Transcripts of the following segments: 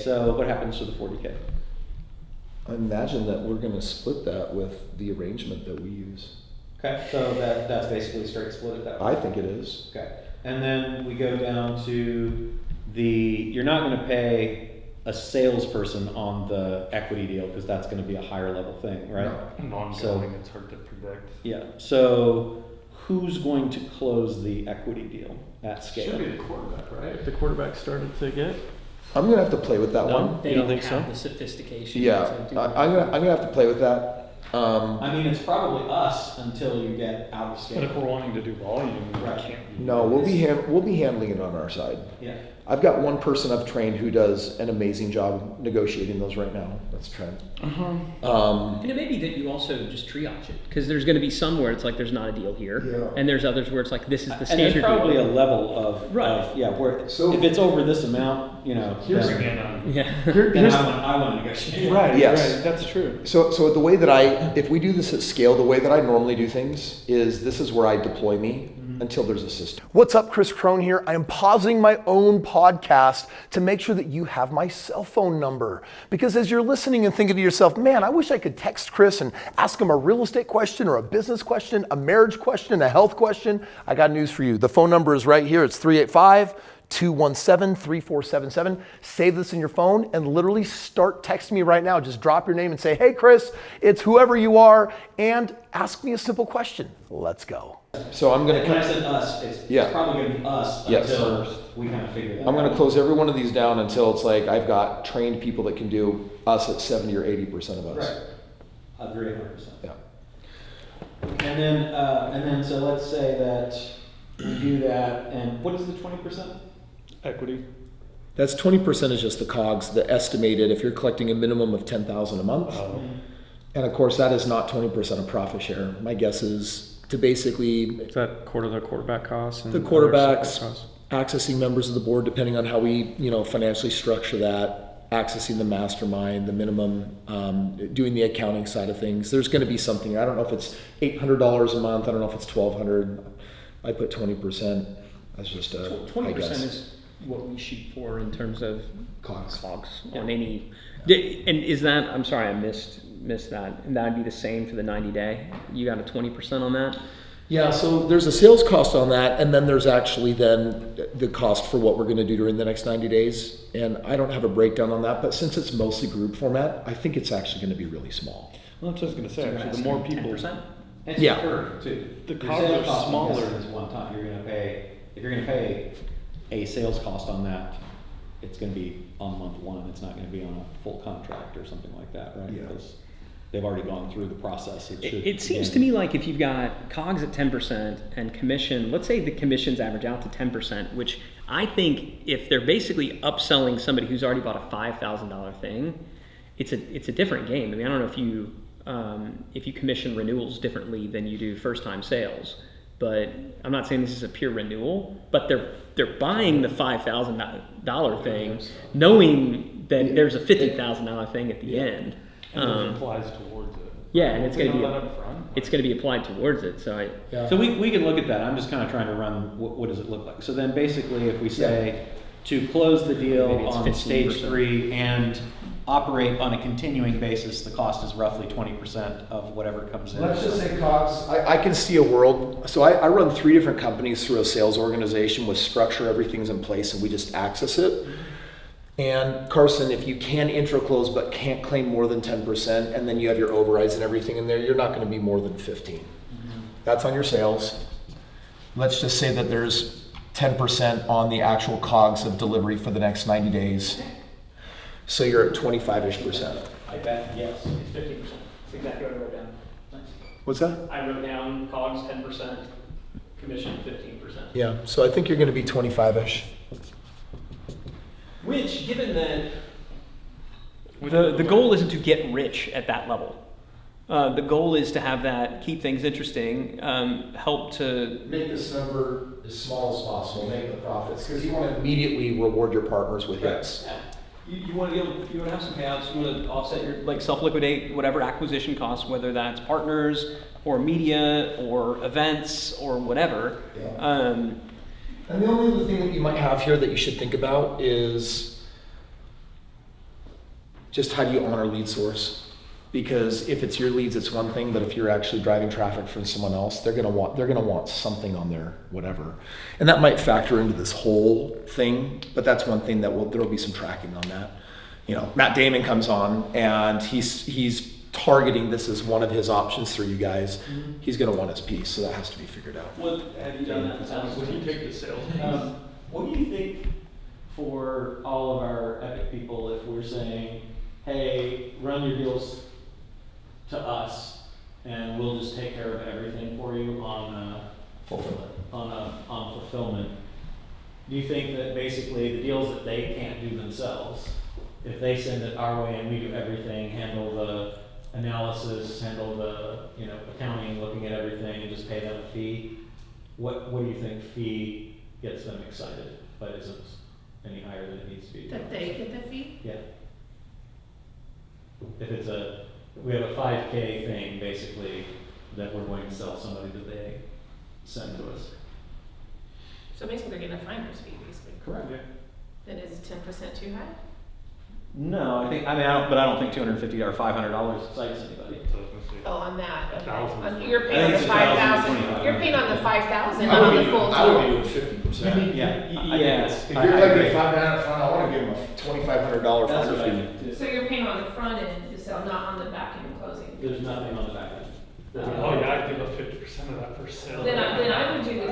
so what happens to the 40K? I imagine that we're going to split that with the arrangement that we use. Okay, so that's basically straight split at that point. I think it is. Okay, and then we go down to you're not going to pay a salesperson on the equity deal because that's going to be a higher level thing, right? No. Ongoing, it's hard to predict. Yeah, so who's going to close the equity deal at scale? Should be the quarterback, right? If the quarterback started to get. I'm going to have to play with that one. They You don't don't think have so? the sophistication. Yeah, to do I'm gonna have to play with that. I mean, it's probably us until you get out of scale. But if we're wanting to do volume, Right. we can't. No, we'll be handling it on our side. Yeah. I've got one person I've trained who does an amazing job negotiating those right now. That's Trent. And it may be that you also just triage it, because there's going to be some where it's like there's not a deal here, Yeah. and there's others where it's like this is the And standard there's probably deal. a level of, Right. where So- if it's over this amount, then Yeah. I want to negotiate. Right, Yes. right, that's true. So the way that if we do this at scale, the way that I normally do things is this is where I deploy me until there's a system. What's up, Kris Krohn here. I am pausing my own podcast to make sure that you have my cell phone number. Because as you're listening and thinking to yourself, man, I wish I could text Kris and ask him a real estate question or a business question, a marriage question, a health question, I got news for you. The phone number is right here. It's 385-217-3477. Save this in your phone and literally start texting me right now. Just drop your name and say, hey, Kris, it's whoever you are, and ask me a simple question. Let's go. So I'm going When I said us, it's probably going to be us until we kind of figure that out. I'm going to close every one of these down until it's like I've got trained people that can do us at 70 or 80% of us. Right. Agree 100%. Yeah. And then so let's say that we do that, and what is the 20%? Equity. That's 20% is just the COGS, the estimated if you're collecting a minimum of $10,000 a month. And of course, that is not 20% of profit share. My guess is to basically Is that the quarterback costs? And the quarterbacks, accessing members of the board, depending on how we, financially structure that, accessing the mastermind, the minimum, doing the accounting side of things. There's going to be something. I don't know if it's $800 a month. I don't know if it's $1,200. I put 20%. That's just a 20% guess. is what we shoot for in terms of COGS. on any. And is that? I'm sorry, I missed that. And that'd be the same for the 90-day. You got a 20% on that. Yeah, so there's a sales cost on that, and then there's actually then the cost for what we're going to do during the next 90 days. And I don't have a breakdown on that, but since it's mostly group format, I think it's actually going to be really small. Well, that's what I was going to say. So Actually, the more people. 10%. And Yeah. too. The Your costs sales are cost smaller. is one time. You're going to pay, if you're going to pay a sales cost on that, it's going to be on month one. It's not going to be on a full contract or something like that, right? Yeah. Because they've already gone through the process. It seems to me like if you've got COGS at 10% and commission, let's say the commissions average out to 10%, which I think if they're basically upselling somebody who's already bought a $5,000 thing, it's a different game. I mean, I don't know if you commission renewals differently than you do first time sales, but I'm not saying this is a pure renewal, but they're buying the $5,000 thing, knowing that there's a $50,000 thing at the end. And it applies towards it. Yeah, and it's going to be up front. it's going to be applied towards it. So So we can look at that. I'm just kind of trying to run what does it look like. So then basically if we say to close the deal Maybe it's on 15%. stage 3 and operate on a continuing basis, the cost is roughly 20% of whatever comes in. Let's just say COGS. I can see a world. So I run 3 different companies through a sales organization with structure, everything's in place, and we just access it. And Carson, if you can intro close but can't claim more than 10%, and then you have your overrides and everything in there, you're not going to be more than 15. That's on your sales. Let's just say that there's 10% on the actual COGS of delivery for the next 90 days. So you're at 25-ish%. I bet yes, it's 50%. That's exactly what I wrote down. Nice. What's that? I wrote down COGS 10%, commission 15%. Yeah, so I think you're going to be 25-ish. Which, given that the goal isn't to get rich at that level. The goal is to have that, keep things interesting, help to Make this number as small as possible, make the profits, because you want to immediately reward your partners with hits. You want to be able, you want to have some payouts. You want to offset your self-liquidate whatever acquisition costs, whether that's partners or media or events or whatever. Yeah. And the only other thing that you might have here that you should think about is just how do you honor lead source? Because if it's your leads, it's one thing, but if you're actually driving traffic from someone else, they're gonna want something on their whatever, and that might factor into this whole thing. But that's one thing that there'll be some tracking on that. You know, Matt Damon comes on and he's targeting this as one of his options for you guys. Mm-hmm. He's gonna want his piece, so that has to be figured out. What have you done that? When you take the sales. What do you think for all of our Epic people if we're saying, hey, run your deals to us and we'll just take care of everything for you on fulfillment? Do you think that basically the deals that they can't do themselves, if they send it our way and we do everything, handle the analysis, handle the accounting, looking at everything, and just pay them a fee, what do you think fee gets them excited, but isn't any higher than it needs to be? That they get the fee? Yeah. If we have a 5K thing basically that we're going to sell somebody that they send to us. So basically they're getting a finder's fee, basically. Correct. Then is 10% too high? No, I don't think $250 or $500 excites anybody. Oh, on that, okay. 1,000. You're I paying think on it's the 1,000 to 5,000. You're paying on the 5,000, I not on would the full do deal. 50%. Yeah. If you're gonna get $500 up front, I want to give them a $2,500 That's finder what I fee. think too. So you're paying on the front end to sell, not on the back end closing. There's nothing on the back end. Oh yeah, I'd give up 50% of that first sale. Then I would do, I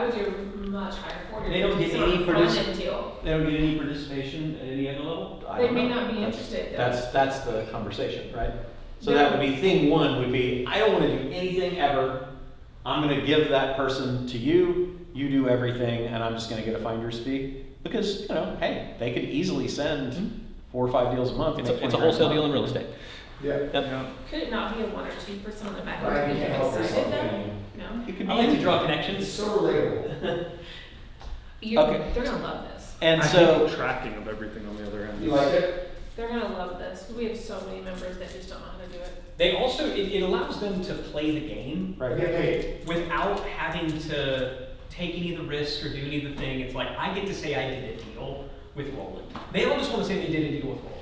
would do a much higher 40. They don't get on any the front end deal. They don't get any participation at any other level? I They don't may know. not be interested. That's the conversation, right? So that would be thing one would be, I don't want to do anything ever. I'm going to give that person to you. You do everything, and I'm just going to get a finder's fee. Because, hey, they could easily send 4 or 5 deals a month. It's make a 20 wholesale grand deal a in real month. estate. Yeah. Yep. Could it not be a 1 or 2% on the back Right, end? you Get can't help excited yourself, though? No? It could be I like to anything. draw connections. so relatable. Okay. They're gonna love this. And I so, hate the tracking of everything on the other end. You like it? They're gonna love this. We have so many members that just don't know how to do it. They also, it allows them to play the game right. Get paid. without having to take any of the risk or do any of the thing. It's like, I get to say I did a deal with Roland. They all just want to say they did a deal with Roland.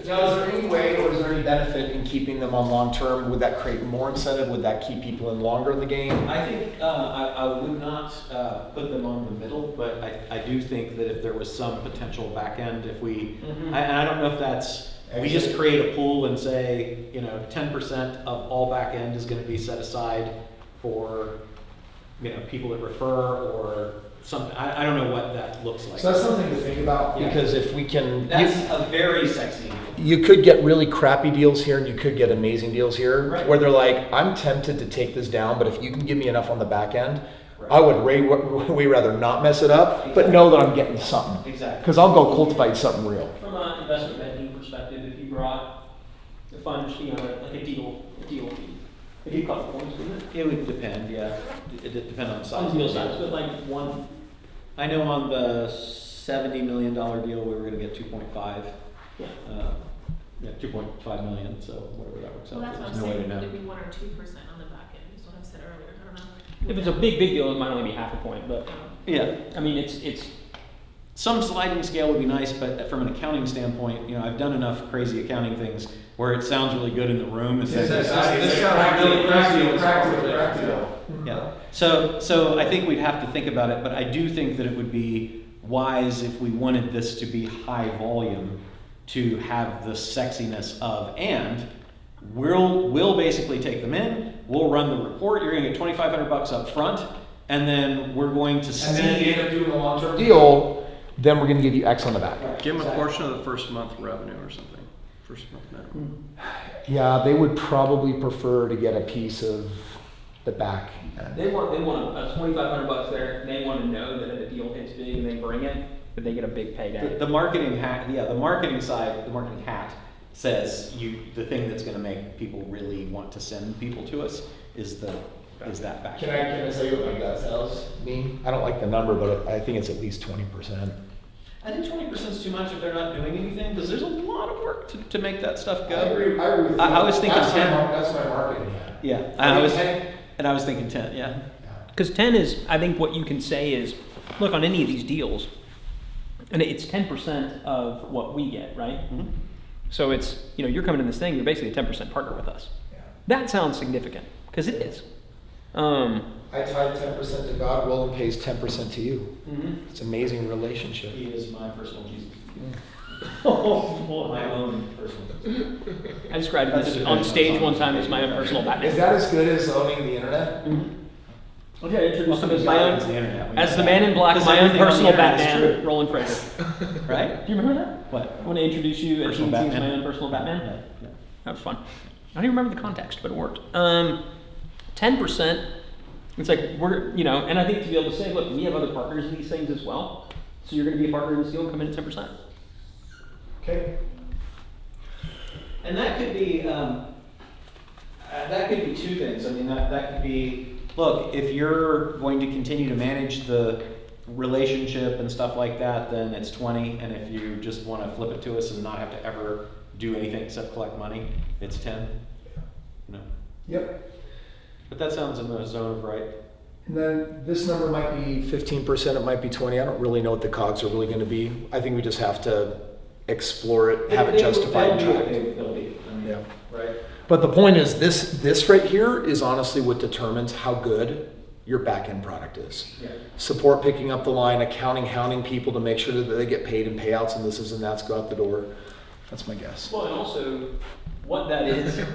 Now, is there any way or is there any benefit in keeping them on long term? Would that create more incentive? Would that keep people in longer in the game? I think I would not put them on the middle, but I do think that if there was some potential back end, if we, and I don't know if that's, we just create a pool and say, 10% of all back end is going to be set aside for, people that refer or something. I don't know what that looks like. So that's something to think about, Yeah. because if we can, That's a very sexy deal. you could get really crappy deals here and you could get amazing deals here, Right. where they're like, I'm tempted to take this down, but if you can give me enough on the back end, Right. I would way rather not mess it up, but know that I'm getting something. Exactly. Because I'll go cultivate something real. From an investment banking perspective, if you brought the finder's fee on a deal fee, it'd be a couple points, wouldn't it? It would depend, yeah. It depend on the size. On of deal the size, but like one. I know on the $70 million deal, we were gonna get 2.5. Yeah. 2.5 million, so whatever that works Well, out. that's what I'm There's no way to saying. know. Would it be 1 or 2% on the back end? Is what I've said earlier. I don't know. If it's a big deal, it might only be half a point, but Yeah, I mean, it's some sliding scale would be nice, but from an accounting standpoint, I've done enough crazy accounting things where it sounds really good in the room. It says, Yeah. So I think we'd have to think about it, but I do think that it would be wise if we wanted this to be high volume to have the sexiness of, and we'll basically take them in, we'll run the report, you're gonna get $2,500 up front, and then we're going to see. And then if you end up doing a long-term deal, then we're gonna give you X on the back. Give them a portion of the first month revenue or something. First month minimum. Yeah, they would probably prefer to get a piece of the back end. they want a $2,500 there. And they want to know that if a deal hits big and they bring it, that they get a big payday. The marketing hat, the marketing side, the marketing hat says the thing that's gonna make people really want to send people to us is that back. Can I tell you what my gut tells me? I don't like the number, but I think it's at least 20%. I think 20% is too much if they're not doing anything, because there's a lot of work to make that stuff go. I agree with you. I was thinking That's 10. That's my marketing hat. Yeah, I I was 10. thinking 10, yeah. Because 10 is, I think what you can say is, look, on any of these deals, And it's 10% of what we get, right? Mhm. So it's, you're coming in this thing, you're basically a 10% partner with us. Yeah. That sounds significant, because it is. I tithe 10% to God, Will pays 10% to you. It's an amazing relationship. He is my personal Jesus. My own personal Jesus. I described this on stage one time as my own personal Batman. Is that as good as owning the internet? Okay, I introduced him as Yeah, my own, it's the internet. as the man in black, Because my own everything on the personal internet is Batman, true. Roland Fraser. Right? Do you remember that? What? When I introduced you as Personal my Batman? own personal Batman? Yeah. That was fun. I don't even remember the context, but it worked. 10%, it's like and I think to be able to say, look, we have other partners in these things as well. So you're going to be a partner in this deal and come in at 10%. Okay. And that could be two things. I mean, that could be, look, if you're going to continue to manage the relationship and stuff like that, then it's 20. And if you just want to flip it to us and not have to ever do anything except collect money, it's 10. Yep. But that sounds in the zone of right. And then this number might be 15%, it might be 20. I don't really know what the COGS are really going to be. I think we just have to explore it, have it justified and tracked. They'll be. I mean, Yeah. Right. But the point is, this right here is honestly what determines how good your back-end product is. Yeah. Support picking up the line, accounting, hounding people to make sure that they get paid and payouts and this is and that's go out the door. That's my guess. Well, and also, what that is,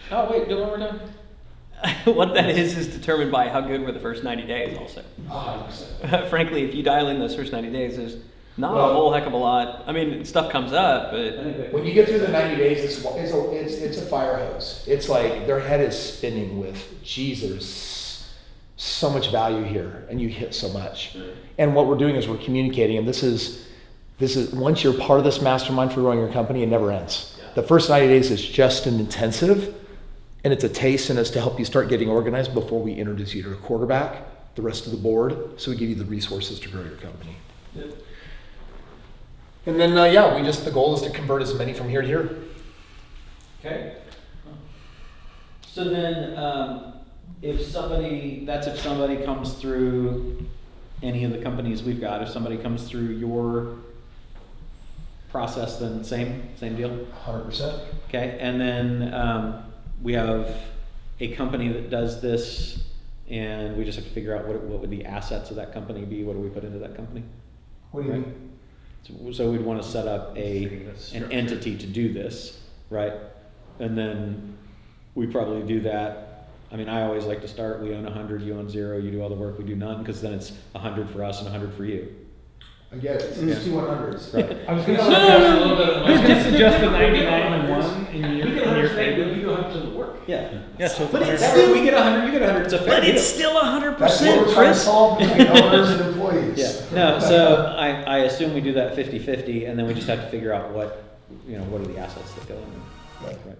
Oh, wait, do one more time? what that is determined by how good were the first 90 days also. 100%. Frankly, if you dial in those first 90 days, there's not Well- a whole heck of a lot. I mean, stuff comes up, but When you get through the 90 days, it's a fire hose. It's like their head is spinning with, geez, there's so much value here, and you hit so much. And what we're doing is we're communicating, and this is once you're part of this mastermind for growing your company, it never ends. Yeah. The first 90 days is just an intensive, and it's a taste, and it's to help you start getting organized before we introduce you to a quarterback, the rest of the board, so we give you the resources to grow your company. And then, the goal is to convert as many from here to here. Okay. So then, if somebody comes through any of the companies we've got, if somebody comes through your process, then same deal? 100%. Okay, and then we have a company that does this, and we just have to figure out what would the assets of that company be, what do we put into that company? What do you Right. mean? So we'd want to set up an entity to do this, right? And then we probably do that. I mean, I always like to start, we own 100, you own 0, you do all the work, we do none, because then it's 100 for us and 100 for you. I get it. It's 2 100s. Right. I was going to suggest a little bit of just suggest the 99 and 1 in your favor. You do 100% of the work. Yeah. Yeah, so But it's still, we get 100, you get 100, it's a fair deal. still 100%, That's what we're trying to solve between owners and employees. Yeah, no, so I assume we do that 50-50, and then we just have to figure out what are the assets that go in there. Right.